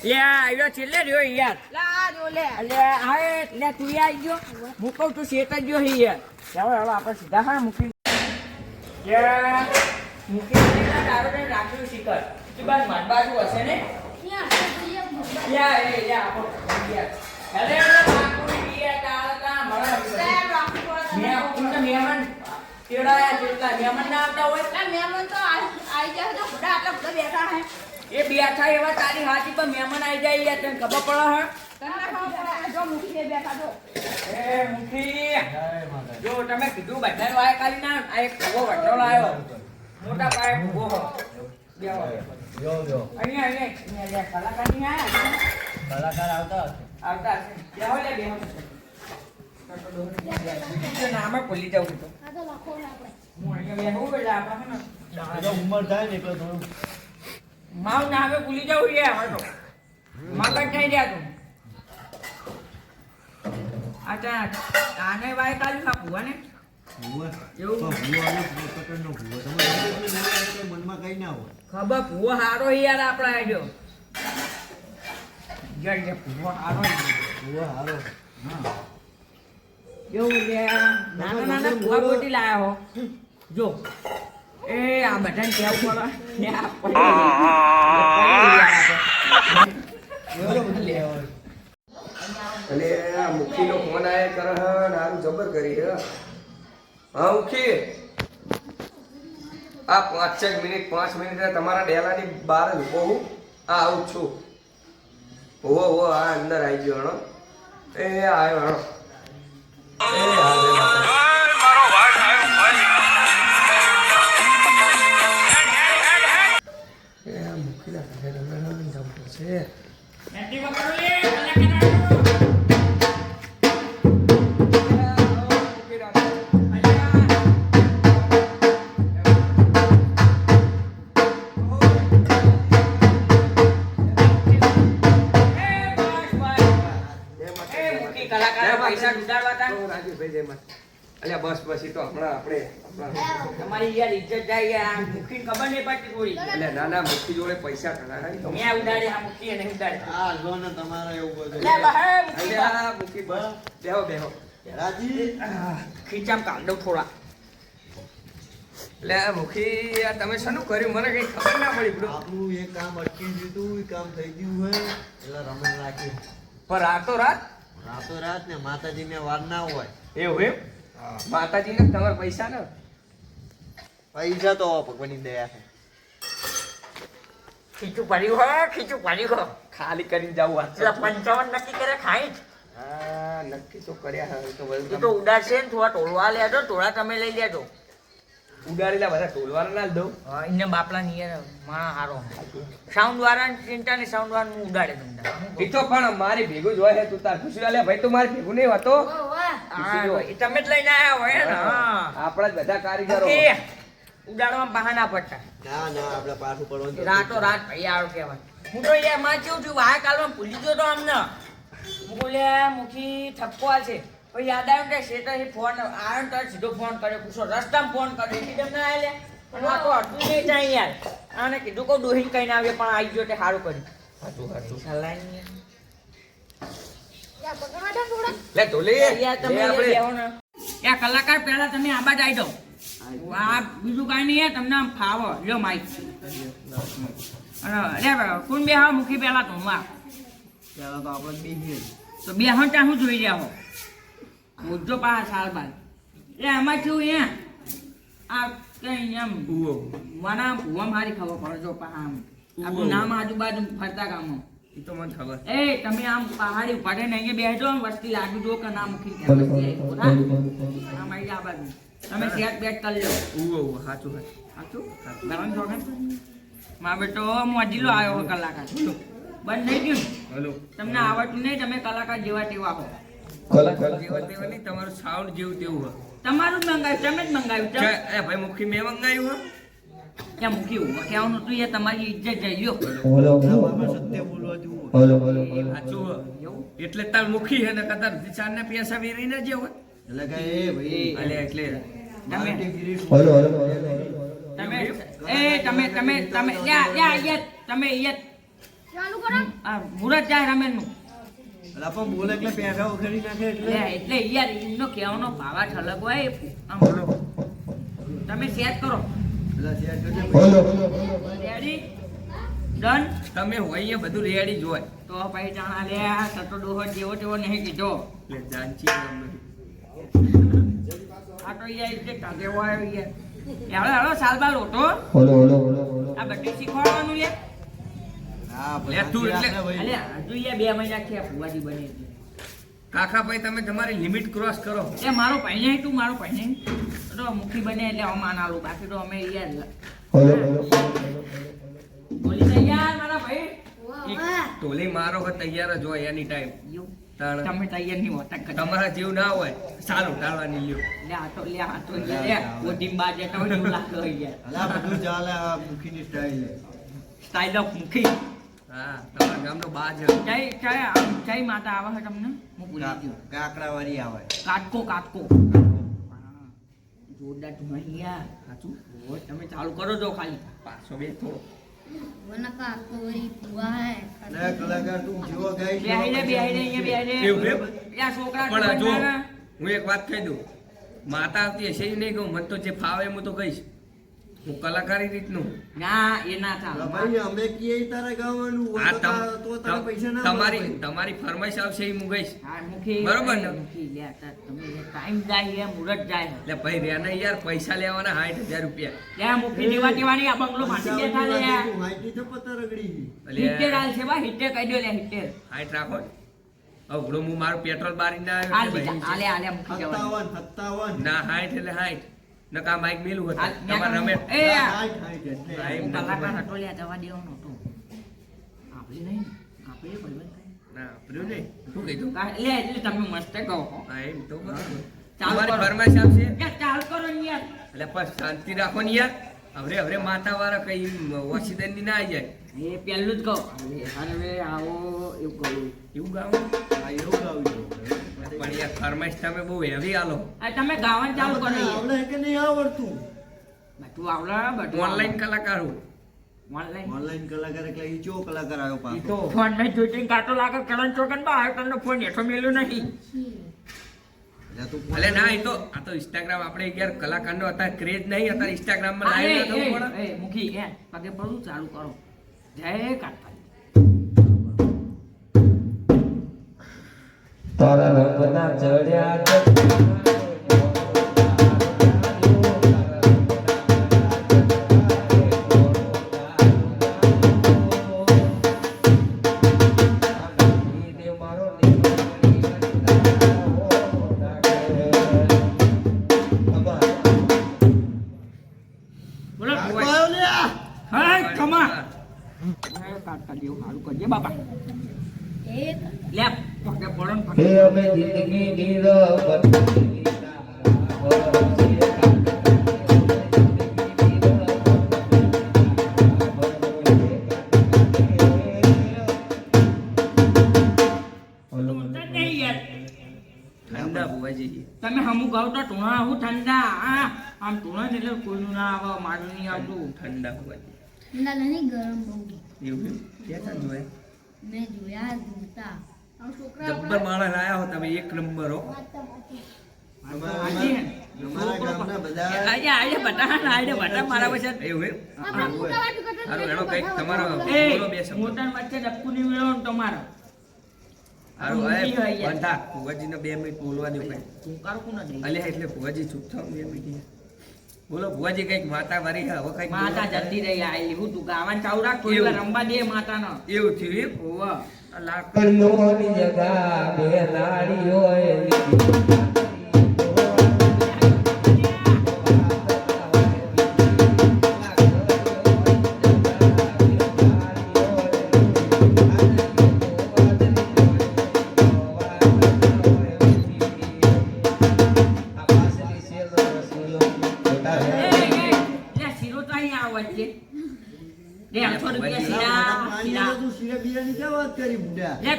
લે આવ્યો છેલ્લે રહ્યો યાર. લા જો લે. લે આય લે તું આવી ગયો. હું કહું તું શેત જ ગયો યાર. ચાલો હવે આપણે સીધા હા મૂકી. લે મૂકી તારો ને રાખ્યું શિખર. તું બાદ માર બાજુ હશે ને? યા એ યા આપો યાર. અરે બાપુની યાર તાળા મારા મહેમાન તેડાયા જેટલા મહેમાન ના આવતા હોય. મહેમાન તો આવી જાય તો બધા આટલા બધા બેઠા હે. એ બેઠા એવા તારી હાથી પર મહેમાન આવી જાય યાર તને ખબર પડે હે? તને ખબર પડે જો મુખી બેઠા જો. એ મુખી જો તમે કીધું બધાને વાય કાઢી ના આ એક ખવો વઢો લાયો મોટા પાયે ઉભો હો બેહો અહીંયા લે કલાકાર ની આયા કલાકાર આવતા હશે બેહો લે બેહો નામે ભૂલી જાઉં તો આ તો લખો ને આપણે. હું અહીંયા બેહું એટલે આપણે ઉંમર થાય ને એટલે થોડું માવ નામે ભૂલી જાઉં યાર હવે તો મગજ થઈ ગયા તું અચ્છા આને વાય કાઢી નાખું ને મનમાં કઈ ના હોય ખબર ભૂવો હારો યાર આપડા આવ્યો જય ભૂવો હારો હારો એવું લે નાના નાના ભૂવા ગોટી લાયા હો જો એ આ બધાને કેવું પડે અને આ મુખીનો ફોન આયા કરે હ નારું જબર કરી હે હા મુખી આ 5 મિનિટ તમારા ડેલાની બહાર જ ઉભો હું આવું છું હો આ અંદર આવી ગયો હણો એ આવ્યો હણો એ આવે મારો વાટ આવ્યો એ આ મુખીના ઘરે જવું પડશે એન્ટી પકડો લે બસ તો હમણાં આપણે તમારી યાર ઇજ્જત જાય યાર મુખી ખબર નહીં પડતી થોડી એટલે નાના મુખી જોડે પૈસા ઘણા મેં ઉડાડે આ મુખી અને ઉડાડે આ લો ને તમારે એવું બધું લે બહે મુખી અલ્યા મુખી બસ બેહો રાજી ખીચામ કાઢ દઉં થોડા એટલે મુખી આ તમે શાનું કર્યું મને કઈ ખબર ના પડી બ્રો આપણું એક કામ અટકી દીધું એ કામ થઈ ગયું હોય એટલે રમણ રાખી પણ રાત રાત ને માતાજીને વાર ના હોય એવું એમ માતાજીને તમારા પૈસા ને પૈસા તો ભગવાનની દયા છે ખીચું પડ્યું હો ખાલી કરીને જાવ વાત પેલા 55 નક્કી કરે ખાઈ જ હા નક્કી તો કર્યા હવે તો એ તો ઉડાડશે ને થોડા ટોળવા લેજો ટોળા તમે લઈ લેજો ઉડાડેલા બધા ટોલવાના ના દઉં એને બાપલા ની માં હારો સાઉન્ડ વાળા ચિંતા ને સાઉન્ડ વાળા હું ઉડાડે તમને એ તો પણ મારી ભેગું જ હોય છે તું તાર ખુશી લે ભાઈ તું મારી ભેગું નહીં હતો એ તમે જ લઈને આવ્યા હોય ને આપણા જ બધા કારીગરો ઉડાડવામાં બહાના પડતા ના આપણે પાછું પડવાનું રાતો રાત ભાઈ આવો કહેવાય હું તો યાર માં કેવું છું વાય કાલમાં ભૂલી ગયો તો અમને હું બોલે મુખી ઠપકો છે પછી યાદ આવ્યું કે શેઠે ફોન આવ્યો તો સીધો ફોન કર્યો પૂછો રસ્તામાં ફોન કર્યો એટલે તમને આવ્યા પણ આ તો હતું નહીં જાય યાર આને કીધું કહું ડોહીને કઈ ના આવે પણ આવી ગયો તે સારું કર્યું સલાઈ લે ઢોલી યાર તમે બેહો ને યા કલાકાર પહેલા તમે આબા જ આવી જાઓ આ બીજું કાંઈ નહીં યાર તમને આમ ફાવો લ્યો માઈક અરે કોણ બે હા મુખી પહેલા તો વાહ પેલા તો આપણે બે તો બે હંટા હું જોઈ રહ્યા હો મુદ્દો પાછા સાલ બાદ એ આમાં કેવું આ કઈ એમ વાના ભૂવા મારી ખબર પડે જો આમ આપણું નામ આજુબાજુ ફરતા ગામો એ તો મને ખબર એ તમે આમ પહાડી ઉપાડે ને અહીંયા બેસજો વસ્તી લાગુ જો કે ના મુખી આમ આવી આ બાજુ તમે સેટ બેટ કરી લો સાચું સાચું બરાબર છો ને માં બેટો મોજીલો આવ્યો હો કલાકાર બંધ થઈ ગયું હલો તમને આવડતું નહીં તમે કલાકાર જેવા તેવા હો જેવા તેવા નહીં તમારું સાઉન્ડ જેવું તેવું હોય તમારું જ મંગાવ્યું તમે જ મંગાવ્યું એ ભાઈ મુખી મેં મંગાવ્યું હો ક્યાં મૂક્યું કહેવાનું હતું એ તમારી ઇજ્જત જઈ લ્યો સત્ય બોલવા જેવું સાચું હો. એટલે તાર મુખી હે ને કદાચ ચારના પૈસા વેરી ના જે હોય એટલે કે એ ભાઈ એટલે તમે તમે યા તમે યા તમે યત ચાલુ કરો આ મુરત જાય રમેશનું. અલા પણ બોલે એટલે પેઠા ઉખેડી નાખે એટલે એટલે યાર એમનો કહેવાનો ભાવા જ અલગ હોય. આમ બોલો તમે સેટ કરો. અલા શેર કરજે રેડી ડન. તમે હોય એ બધું રેડી જ હોય તો ભાઈ જાણા લે સતો ડોહો જેવો તેવો નહીં કીધો એટલે જાનચી નામ નહીં. આ તો યાર એટલે કાગે હોય યાર હેળો હેળો સાલબાલ ઓટો આ બધું શીખવાડવાનું લે. હા લે તું એટલે અલે હજુ યાર 2 મહિના થયા ફુવાજી બને એટલે. કાકા ભાઈ તમે તમારી લિમિટ ક્રોસ કરો. એ મારો ભાઈ નહીં તું મારો ભાઈ નહીં તો મુખી બને એટલે અમાન આલું બાકી તો અમે યાર બોલી તૈયાર મારા ભાઈ. ટોલી મારો હો તૈયાર જ હોય એની ટાઈમ. તમે તૈયાર નહીં હોતા તમારા જીવ ના હોય સારું ટાળવાની લ્યો. લે આ તો લે ઓટીમ બાજે તો એવું લાગતો યાર. અલા બધું ચાલે આ મુખીની સ્ટાઈલ સ્ટાઈલ ઓફ મુખી. હા તમારા ગામનો બાજ જય માતા આવે છે તમને હું ભૂલી ગયો. કાકડા વાળી આવે કાટકો જોરદાર તું યાર સાચું તમે ચાલુ કરો છો ખાલી પાછો બે થોડો વનકા કોરી પુઆ હે અલા કલાકાર તું જેવો ગાય બેહીને યા છોકરા પણ જો હું એક વાત કહી દઉં માતા આવતી હશે એ નહીં કહું મને તો જે ફાવે હું તો કહીશ હું કલાકારી રીતનું ના એ ના ચાલે ભાઈ અમે કીએ તારે ગાવાનું હોય તો તારા પૈસા ના તમારી ફરમાઈશ આવશે એ હું ગઈશ બરોબર ને તમે ટાઈમ જાય મુરત જાય એટલે ભાઈ રેને યાર પૈસા લેવાના 60,000 રૂપિયા ત્યાં મુખી દેવા દેવાની આ બંગલો માંથી બેઠા લે માહિતી તો પતા રગડી ગઈ હિટ્ટેર હાલ છે બા હિટ્ટેર કહી દો લે હિટ્ટેર 60 રાખો હવે હું મારું પેટ્રોલ બારી ના આલે મુખી દેવા 57 ના 60 એટલે 60 નકા માઈક મેલું હતું તમાર રમે એ કલાકાર હતો લે જવા દેવાનો તો આપણે નહીં આપણે ભાઈબંધ ના આપણું નહીં શું કીધું લે એટલે તમે મસ્ત કહો હા એમ તો બરાબર તમારી ફરમાઈશ આવશે કે ચાલ કરો ને યાર એટલે બસ શાંતિ રાખો ને યાર હવે માતા વાળા કઈ ઓક્સિજન ની ના આવી જાય એ પહેલું જ કહો હવે આવો એવું ગાવું આ એવું ગાવું પણ યાર ફરમાઈશ તમે બહુ હેવી આલો તમે ગાવાનું ચાલુ કરો આવડે કે નહીં આવડતું તું આવડા બધું ઓનલાઈન કલાકાર હું ઓનલાઈન કલાકાર એટલે ઈ ચો કલાકાર આવ્યો પાછો તો ફોન મે જોઈતી કાટો લાગે કરણ ચોકન બા આ તને ફોન હેઠો મેલ્યો નહીં એટલે તું અલે ના એ તો આ તો ઇન્સ્ટાગ્રામ આપણે યાર કલાકારનો અત્યારે ક્રેઝ નહીં અત્યારે ઇન્સ્ટાગ્રામ માં લાઈવ ન થવું પડે એ મુખી એ પગે પડું ચાલુ કરો જય કાકા તારા રંગના ચડ્યા બોલો હા કમા કાકા દેવ હારું કરજે બાપા એક લે પગે પડો ને હે અમે જિંદગી ની ઠંડા બુવાજી તમે હમું ગાવ તો ટુણા હું ઠંડા આમ ટુણા ને એટલે કોઈનું ના આવે મારું નહીં આવતું ઠંડા બુવાજી ના નહીં ગરમ બહુ એવું કેતા જોયા મેં જોયા જોતા જબ્બર માણસ આયા હો તમે એક નંબર હો અમારા ગામના બધા આયા બટા મારા વચ્ચે એવું આપણે મોટા વાટુ કરતા હારું એનો કઈક તમારો બોલો બે શબ્દ મોટા વચ્ચે ડબકુ ની મેળો તમારો હારું એ બંધા ભુવાજીને 2 મિનિટ બોલવા દો કઈ કુંકાર કોણ દે અલે એટલે ભુવાજી ચૂપ થાવ 2 મિનિટ બોલો ભુવાજી કઈક માતા વારી હવે કઈક માતા જલ્દી રહી આઈ હું તું ગાવાન ચાઉ રાખ કોઈ રંબા દે માતાનો એવું થયું ઓવા લાકડીઓની જગા બે નાળીઓ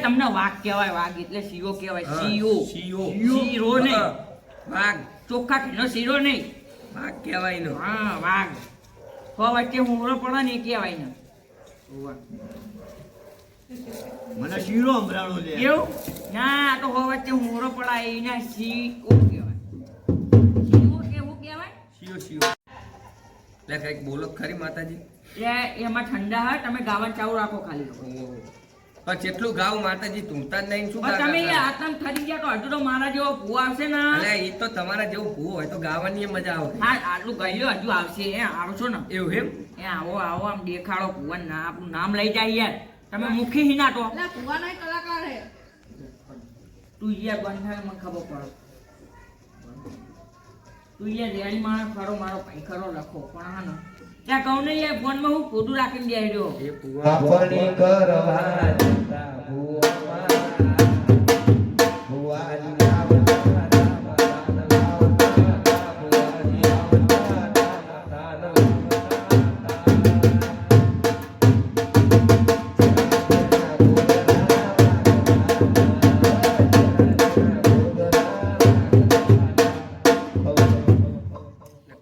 તમને વાઘ કહેવાય વાઘ એટલે શીરો કહેવાય શીરો નહીં વાઘ ચોખ્ખા ઘીનો શીરો નહીં વાઘ કહેવાય નો હા વાઘ તો વચ્ચે હુમરો પડે ને એ કહેવાય ને મને શીરો સંભળાણો લે. એવું ના આ તો હવે વચ્ચે મોરો પડાય એના સી ઓ કહેવાય શીઓ કેવું કહેવાય શિયો શિયો લે કંઈક બોલો ખરી માતાજી. એ એમાં ઠંડા હોય તમે ગાવાનું ચાલુ રાખો ખાલી પણ જેટલું ગાવ માતાજી તુંતા જ નહીં શું પણ તમે ગાતા? યાર આતમ ખરી ગયા તો હજુ તો મારા જેવો ભૂ આવશે ને અલે એ તો તમારા જેવું ભૂ હોય તો ગાવાની મજા આવે. હા આટલું ગયું હજુ આવશે એ આવશો ને એવું એમ? એ આવો આવો આમ દેખાડો ભુવન ના આપણું નામ લઈ જાય યાર તમે મુખી હી નાટો એટલે ભુવાનો ય કલાકાર હે. તું યાર બંધ થાય મને ખબર પડે તું યાર રેડી માણસ ખરો મારો ભાઈ ખરો લખો પણ હા ને ત્યાં કહું ને યાર ફોનમાં હું ખોટું રાખીને બેહ્યો એ ભૂવા આપણી કરવા જતા ભુવા ભુવાજી આવતા રામ દાન લાવતા ભુવાજી આવતા રામ દાન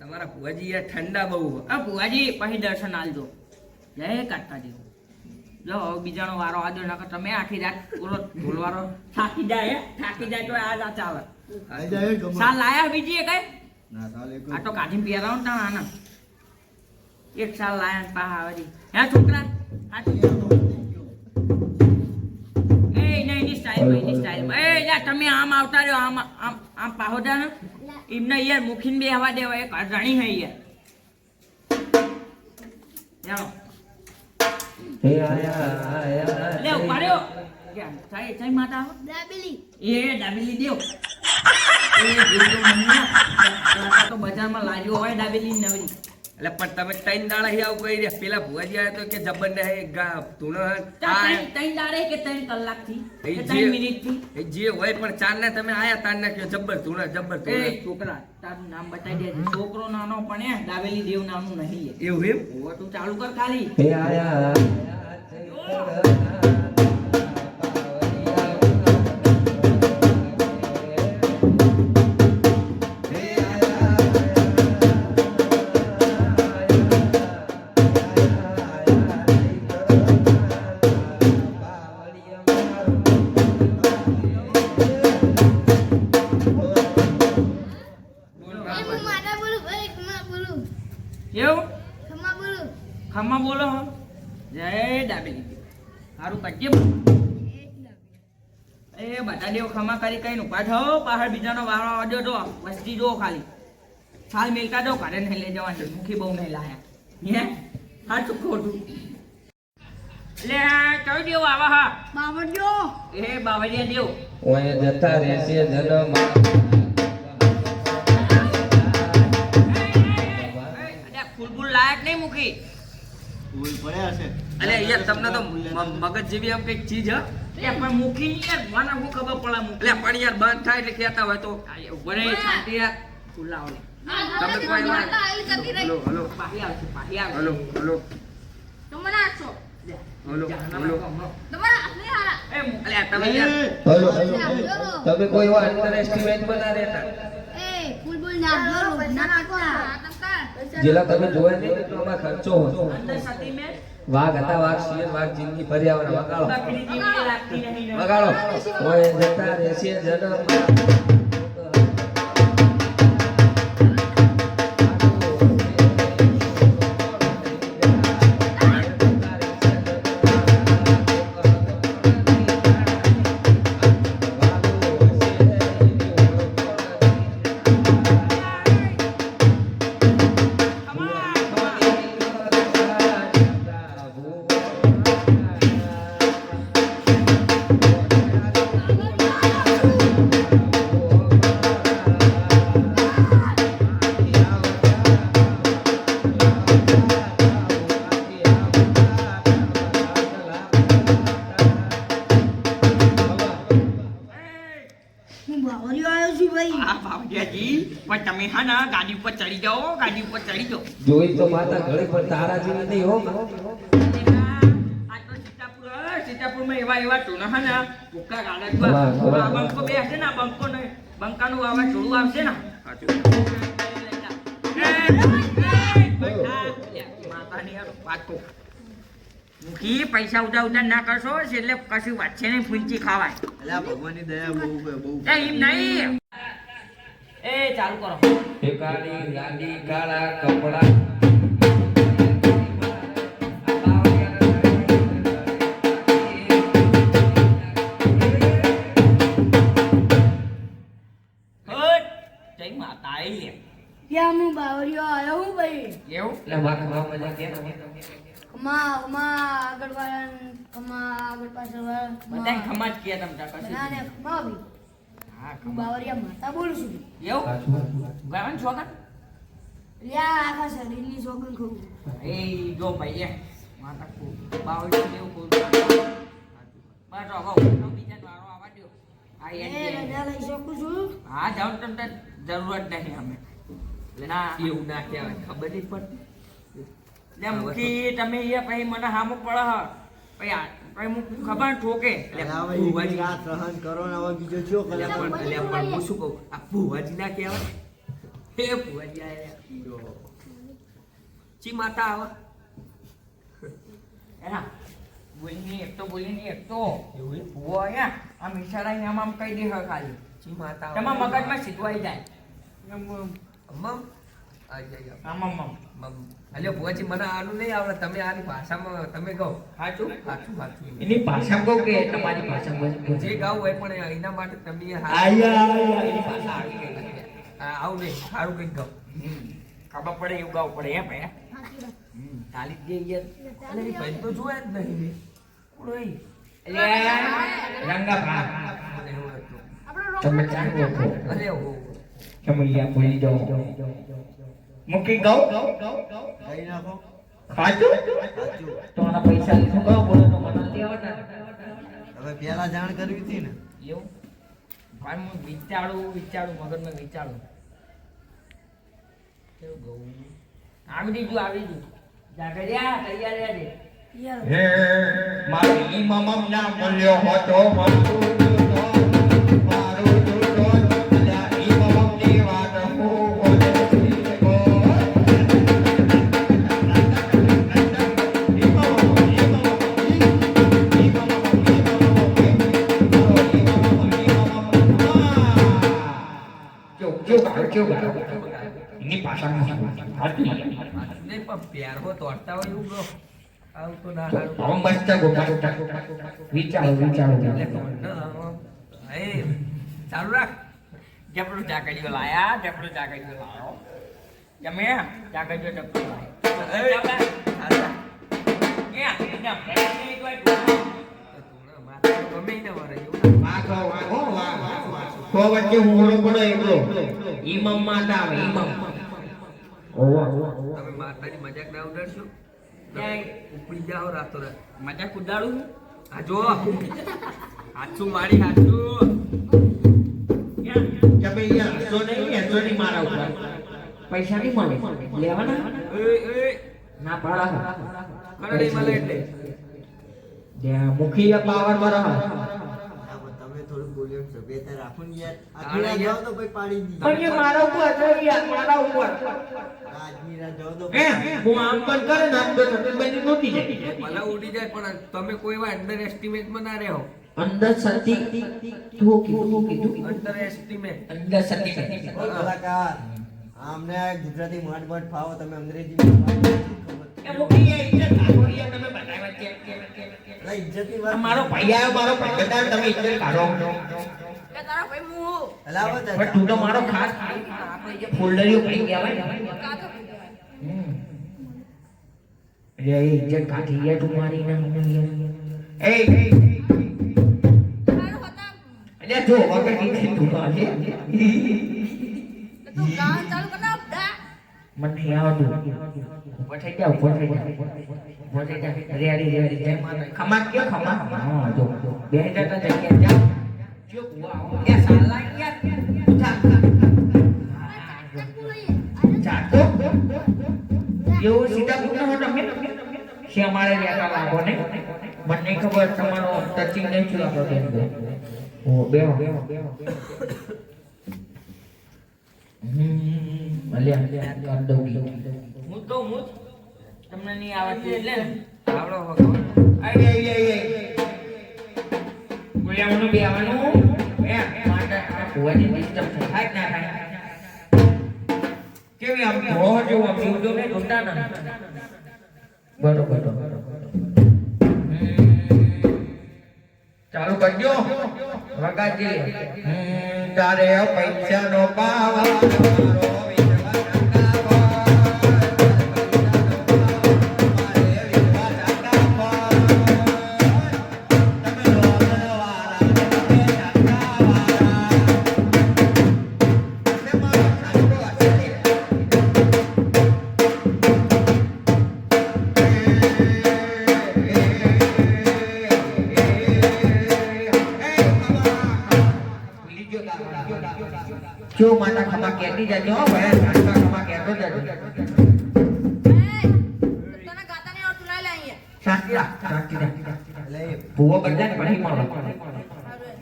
તમારા ભુવાજી યાર ઠંડા બહુ હોય. આ ભુવાજી પછી દર્શન આલજો જય કાકાજી જો હવે બીજાનો વારો આજો નકર તમે આખી રાત બોલો બોલવારો થાકી જાય તો આજ આ ચાલે આઈ જાય ગમે. સાલ લાયા બીજી એ કઈ ના ચાલે કોઈ. આ તો કાઢીને પહેરાવો ને તાણ આના એક સાલ લાયા ને પાહા વળી હે છોકરા આ એ એની સ્ટાઈલ એ યાર તમે આમ આવતા રહ્યો આમ આમ આમ પાહોદા ને એમને યાર મુખીને બેહવા દેવા એક અજાણી હે યાર ચાલો હે આયા લે ઉપાડ્યો ચાઈ ચાઈ માતા આવો. દાબેલી. એ દાબેલી દેવ એ જીવતો મમ્મી તો બજારમાં લાગ્યો હોય દાબેલી નવરી એટલે પણ તમે ત્રણ દાડા હી આવું કહી રહ્યા. પેલા ભુવાજી આવ્યા તો કે જબર ને હે ગા તું ત્રણ દાડે કે 3 કલાકથી કે 3 મિનિટથી જે હોય પણ ચાર ને તમે આયા તાર ના કયો જબર તું જબર એ તું છોકરા તારું નામ બતાવી દેજે છોકરો નાનો પણ એ દાબેલી દેવ નામનું નહીં લે એવું એમ? હવે તું ચાલુ કર ખાલી હે આયા હું માતા બોલું ભાઈ ખમા બોલું. કેવું ખમા બોલું. ખમ્મા બોલો હો જય દાબેલી દેવ સારું કરજે એ બધા દેવ ખમા કરી કઈ નું પાછો પહાડ બીજાનો વારો આવ્યો તો વસ્તી જો ખાલી છાલ મેલતા દો ઘરે નહીં લઈ જવાની મુખી બહુ નહીં લાયા હે સાચું ખોટું એટલે કઈ દેવ આવા હા બાવળજો. એ બાવળિયા દેવ ઓય જતા રહેશે જન્મ અરે ફૂલબુલ લાયક નહીં મૂકી ફૂલ પડ્યા છે. અલે યાર તમને તો મગજ જેવી આમ કઈક ચીજ હ એટલે પણ મૂકી ની યાર મને શું ખબર પડે મૂકી એટલે પણ યાર બંધ થાય એટલે કહેતા હોય તો બરે શાંતિ યાર ફૂલા ઓલે તમે કોઈ વાર માતા આઈ જતી રહી. હલો હલો પાહી આવશે પાહી આવશે હલો હલો તમે ના આશો. હલો હલો તમારા હાથ નહીં હારા. એ મૂકી અલે તમે યાર હલો તમે કોઈ વાર અંડર એસ્ટિમેટ બના રહેતા એ ફૂલ બોલ ના બોલો ના નાખતા. જેલા તમે જોયા નહીં એટલો આમાં ખર્ચો હતો અંદર સતી મેં વાઘ હતા વાઘ શિયર વાઘ જિંદગી પર્યાવરણ વગાડો બકરી જેવી લાગતી નહીં વગાડો ઓય જતા રહેશે જન્મ હું બાવળિયો આવ્યો છું ભાઈ. આ ભાવડિયાજી પણ તમે હા ને ગાડી ઉપર ચડી જાઓ ગાડી ઉપર ચડી જાઓ જોઈ તો માતા ઘડી પર તારા જેવી નહીં હો આ તો સીતાપુરમાં એવા ટોના હા ને ભૂકા ગાડા વાહ, વાહ, આ બંકો બે હશે ને આ બંકો ને બંકાનું આવા ચોળું આવશે ને માતાની યાર વાત કહું મુખી પૈસા ઉધાર ના કરશો એટલે કશું વાત છે નહીં ફૂંચી ખાવાય એટલે આ ભગવાનની દયા બહુ બહુ એ એમ નહીં એ ચાલુ કરો કાળી ગાડી કાળા કપડા હટ જય માતા આઈ લે ત્યાં હું બાવરિયો આવ્યો હું ભાઈ એવું એટલે મારા મજા કેમ આગળ વાળા આગળ પાછળ બધાય ખમા જ કે તમ તા બનાને કશું ખમા ભાઈ હા હું બાવરિયા માતા બોલું છું એવું ગાવાનું છોકરા લ્યા આખા શરીરની સોગન ખરું એ જો ભાઈ એ માતા બાવળી એવું બોલ બસ હવે બીજા વારો આવવા દો આ એ એ રજા લઈ શકું છું હા જાવ તમને જરૂરત નહીં અમે એટલે ના એવું ના કહેવાય ખબર નહીં પડતી એટલે મુખી તમે એ પછી મને હામો પડે હ પછી પછી હું ખબર ઠોકે એટલે હવે એક રાત સહન કરો ને હવે બીજો શું કરે એટલે પણ હું શું કહું આ ભુવાજી ના કહેવાય હે ભુવાજી આયા ચી માતા આવે એના બોલીને એક તો એવું ભૂવો અહીંયા આમ ઈશારા આમ કહી દે હ ખાલી ચી માતા તમારા મગજમાં શીખવાઈ જાય અમ્મા આ જાય આમ અલ્યો ભુવાજી મને આનું નહીં આવડે તમે આની ભાષામાં તમે કહો સાચું સાચું સાચું એની ભાષા કહો કે તમારી ભાષા જે ગાવું હોય પણ એના માટે તમે એની ભાષા આવી ગઈ આવું નહીં સારું કંઈક ગાવ ખબર પડે એવું ગાવું પડે એમ હે તાલી જ દે યાર અરે એ ભાઈ તો જોયા જ નહીં મેં કોણ હોય? રંગા ભા મને એવું હતું. તમે ચાંગો છો અરે હો ચમૈયા બોલી જાઓ મુકી ગાઉ કઈ નાખો ખાતું સાચું તમારા પૈસા લીધું ગાઉ બોલો તો મને લેવાના હવે પેલા જાણ કરવી હતી ને એવું પણ હું વિચારું મગજમાં વિચારું કેવું ગાઉં આવી દીધું જાગર્યા તૈયાર રહે યાર હે મારી ઇમામ ના મળ્યો હતો મારું ઇમામ ની વાત એની ભાષામાં નહીં પણ પ્યાર હો તોડતા હોય એવું કહો આવું તો ના સારું હવે મસ્ત વિચારો એટલે તો ન, એ ચાલુ રાખ જબરું જાગડીઓ લાયો જમે જાગડીઓ ડબલું લાયો ગમે ને વરે એવું તમે માતાની મજાક ના ઉડાડશો ઉપડી જાઓ રાતો રાત મજા કુદાડું આ જો હાચું મારી હાચું પૈસા નહીં મળે લેવાના એ ના પાડા કરડી મળે એટલે મુખી પાવર માં રહે તમે થોડું બોલ્યો સભ્યતા રાખો ને યાર આજની રાત જાઓ તો ભાઈ પાડી દીધી પણ એ મારા ઉપર છે યાર મારા ઉપર આજની રાત જાઓ તો હું આમ પણ કરે ને આમ તો સતીશભાઈ નોતી જાય ભલે ઉડી જાય પણ તમે કોઈ વાર અંડર એસ્ટિમેટમાં ના રહો અંદર સતી તું કીધું અંડર એસ્ટિમેટ અંદર સતી ઓ કલાકાર આમને ગુજરાતી માંડ ફાવો તમે અંગ્રેજીમાં એ મુખી એ ઇજ્જત કાઢો યાર તમે બતાવ્યા કે ઇજ્જતની વાત મારો ભાઈ આવ્યો મારો ભાઈ બતાવ તમે ઇજ્જત કાઢો કે તારા ભાઈ હું હલાવત પણ તું તો મારો ખાસ આપણે જે ફોલ્ડરીઓ ભાઈ કહેવાય ને કાતો રે ઇજ્જત કાઢી યાર તું મારી ના એ તારો હતા અલ્યા જો વગર કીધું તું આજે તું ગાન ચાલુ કર ના બડા મને નહીં આવડતું ઉભો થઈ જા રેડી ખમા કયો ખમા હા જો 2000 ના જગ્યા જા જો બુઆ એ સાલા યાર ઉઠા ચાટો એવું સીધા પૂછો તમે છે અમારે રેકા લાગો ને મને ખબર તમારો ટચિંગ નહીં થયું આપણો ઓ બેહો અલ્યા કર દઉં હું તમને નહીં આવડતું એટલે આવડો વગો આઈ બોલાવાનું બેવાનું એ માટે આ ભુવાજી ડિસ્ટર્બ થાય જ ના થાય કેવી આમ ભો જેવું આમ જીવજો ને જોતા ના બરોબર ચાલુ કરજો વગાડજે તારે પૈસાનો પાવર જો માતા ખમા કેતી જજો ભાઈ માતા ખમા કેતો જજો તને ગાતા ને આવતું લઈ લે અહીંયા શાંતિ રાખ એટલે ભૂવો બદલાય ને પછી મળો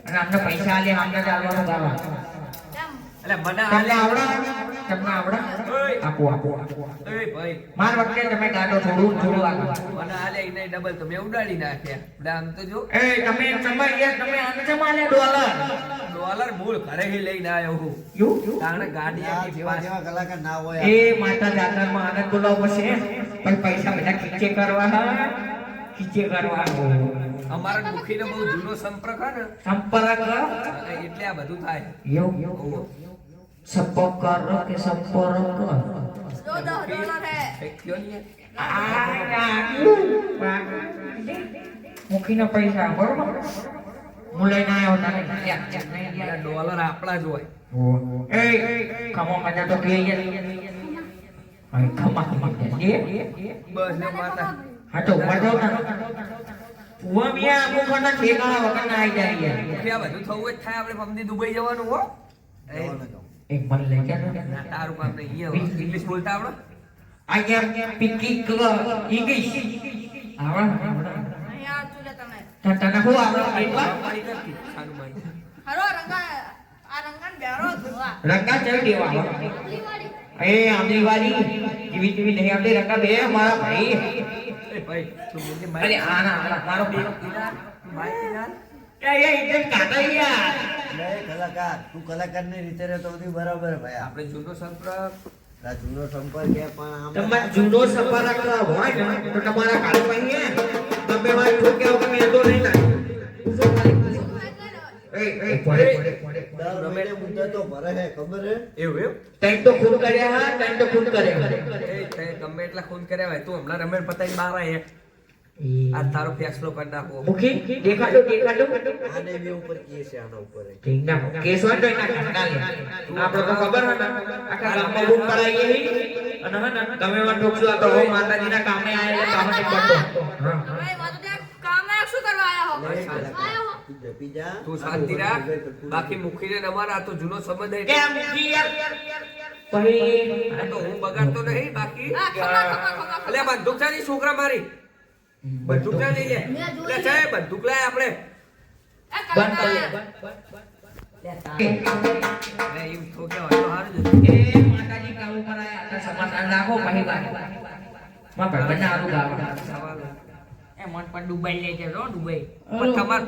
અને અમને પૈસા આલે અમને ચાલવાનું ગાવા કેમ એટલે મને તમને આવડા આપો એ ભાઈ માર વખતે તમે ગાડો થોડું આગળ મને આલે ઈને ડબલ તો મેં ઉડાડી નાખ્યા આમ તો જો એ તમે તમે આને જમાલે ડોલર મૂળ ઘરે લઈને આવ્યો હું કારણ ગાડી આખી જેવા જેવા કલાકાર ના હોય એ માતા જાતરમાં આનંદ બોલાવો છે પણ પૈસા બધા ખીચે કરવા અમારા દુખીનો બહુ જૂનો સંપર્ક હે ને સંપર્ક એટલે આ બધું થાય એવું સંપર્ક કે સંપર્ક $10 है મુખીના પૈસા બરોબર હું લઈને આવ્યો તને ડોલર આપણા જ હોય એ ખમા મજા તો કે ખમા બસ ને માતા હા તો ઉપર જાવ ને ઉવા મિયા અમુક ના ઠેકાણા વગર ના આવી જાય કે આ બધું થવું જ થાય આપણે પમદી દુબઈ જવાનું હો એક મન લઈ ગયા ને તારું કામ નહીં ઇંગ્લિશ બોલતા આવડો અહીંયા પિકી ઇંગ્લિશ આવડે અહીંયા આવતું લે તમે તને હું આવડે હરો રંગન બેરો ધોવા રંગા ચલ દેવા એ આમલી વાલી જીવી જીવી નહીં આવતી રંગા બે મારા ભાઈ એ ભાઈ તું બોલજે અરે આના મારો બે ભાઈ ના એ એકદમ કાકા યાર લે કલાકાર તું કલાકારની રીતે રહેતો બધી બરાબર ભાઈ આપણે જૂનો સંપર્ક આ જૂનો સંપર્ક છે પણ આમ તમાર જૂનો સંપર્ક હોય ને તો તમારા કાલ ભાઈ તમે મારી ઠોકે વગર મેં તો નહીં લાગ્યું દર મહિને મુદ્દા તો ભરે હે ખબર હે એવું ટાઈમ તો ખૂન કર્યા હા ટાઈમ તો ખૂન કર્યા એ ગમે એટલા ખૂન કર્યા હોય તું હમણાં રમેણ પતાઈ બહાર આય આ તારો ફેસલો કરી નાખો મુખી દેખાડો આને બે ઉપર કેસ છે આના ઉપર ઠીક ના કેસ હોય તો એના કાલે આપણે તો ખબર હે ને આખા ગામમાં બૂમ પડાઈ ગઈ અને હે ને તમે વાત ઠોકશો આ તો હો માતાજીના કામે આયેલા કામ નહીં કરતો હા તમે માતો ત્યાં કામ શું કરવા આયા હો પીજા તું શાંતિ રાખ બાકી મુખીને અમારા તો જૂનો સંબંધ હે કે મુખી યાર પછી આ તો હું બગાડતો નહીં બાકી ખમા અલે બંદૂક ચાલી છોકરા મારી બંદૂક ના લઈ લે લે ચાય બંદૂક લાય આપણે એ કલાકાર લે એમ તો કે હોય તો હારું એ માતાજી કામ કરાય આ સમાધાન રાખો પછી વાત માં ભાઈ આરું ગાવા સવાલ એ મન પર દુબઈ લઈ જજો દુબઈ પણ તમાર